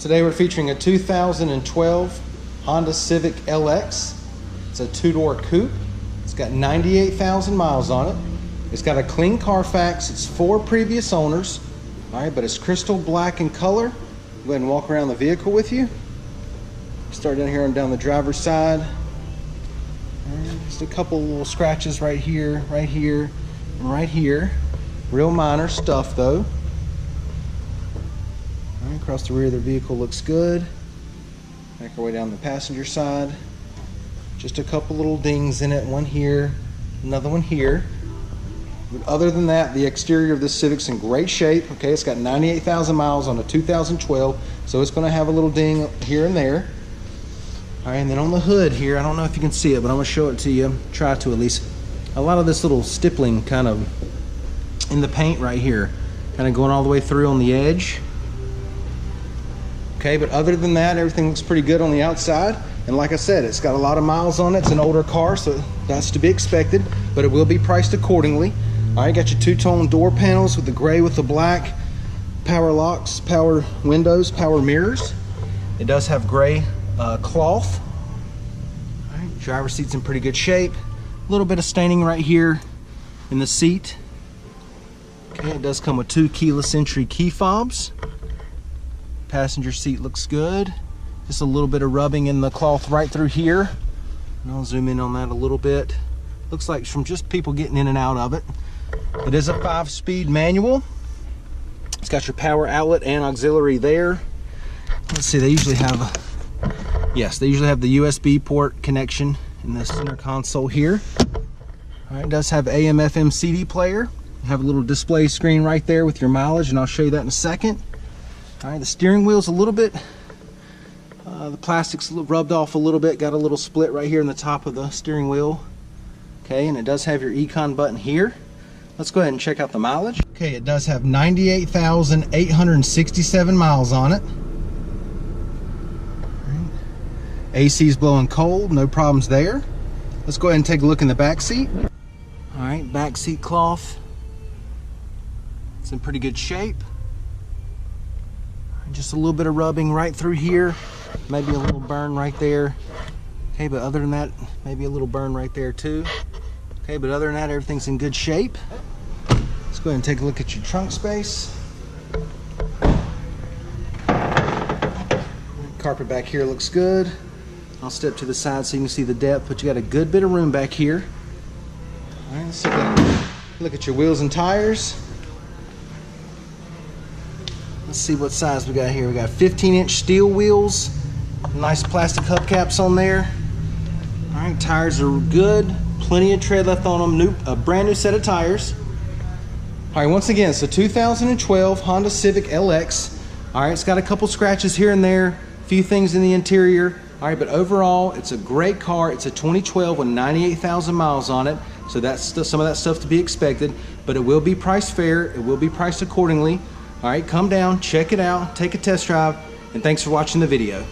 Today we're featuring a 2012 Honda Civic LX. It's a two-door coupe. It's got 98,000 miles on it. It's got a clean Carfax. It's 4 previous owners. All right, but it's crystal black in color. Go ahead and walk around the vehicle with you. Start down here and down the driver's side. And just a couple little scratches right here, and right here. Real minor stuff though. All right, across the rear of the vehicle looks good. Back our way down the passenger side. Just a couple little dings in it. One here, another one here. But other than that, the exterior of this Civic's in great shape. Okay, it's got 98,000 miles on a 2012, so it's going to have a little ding here and there. All right, and then on the hood here, I don't know if you can see it, but I'm going to show it to you. Try to at least. A lot of this little stippling kind of in the paint right here, kind of going all the way through on the edge. Okay, but other than that, everything looks pretty good on the outside. And like I said, it's got a lot of miles on it. It's an older car, so that's to be expected, but it will be priced accordingly. All right, got your two-tone door panels with the gray with the black, power locks, power windows, power mirrors. It does have gray cloth. All right, driver's seat's in pretty good shape. A little bit of staining right here in the seat. Okay, it does come with 2 keyless entry key fobs. Passenger seat looks good. Just a little bit of rubbing in the cloth right through here. And I'll zoom in on that a little bit. Looks like from just people getting in and out of it. It is a 5-speed manual. It's got your power outlet and auxiliary there. Let's see, they usually have the USB port connection in the center console here. All right, it does have AM/FM CD player. You have a little display screen right there with your mileage, and I'll show you that in a second. All right, the steering wheel's a little bit, the plastic's rubbed off a little bit, got a little split right here in the top of the steering wheel. Okay, and it does have your Econ button here. Let's go ahead and check out the mileage. Okay, it does have 98,867 miles on it. AC's blowing cold, no problems there. Let's go ahead and take a look in the back seat. All right, back seat cloth. It's in pretty good shape. Just a little bit of rubbing right through here. Maybe a little burn right there. Okay, but other than that, maybe a little burn right there too. Okay, but other than that, everything's in good shape. Let's go ahead and take a look at your trunk space. Carpet back here looks good. I'll step to the side so you can see the depth, but you got a good bit of room back here. All right, let's look at your wheels and tires. Let's see what size we got here. We got 15-inch steel wheels, nice plastic hubcaps on there. All right, tires are good. Plenty of tread left on them. A brand new set of tires. All right, once again, it's a 2012 Honda Civic LX. All right, it's got a couple scratches here and there, a few things in the interior. All right, but overall, it's a great car. It's a 2012 with 98,000 miles on it, so that's still some of that stuff to be expected, but it will be priced fair. It will be priced accordingly. All right, come down, check it out, take a test drive, and thanks for watching the video.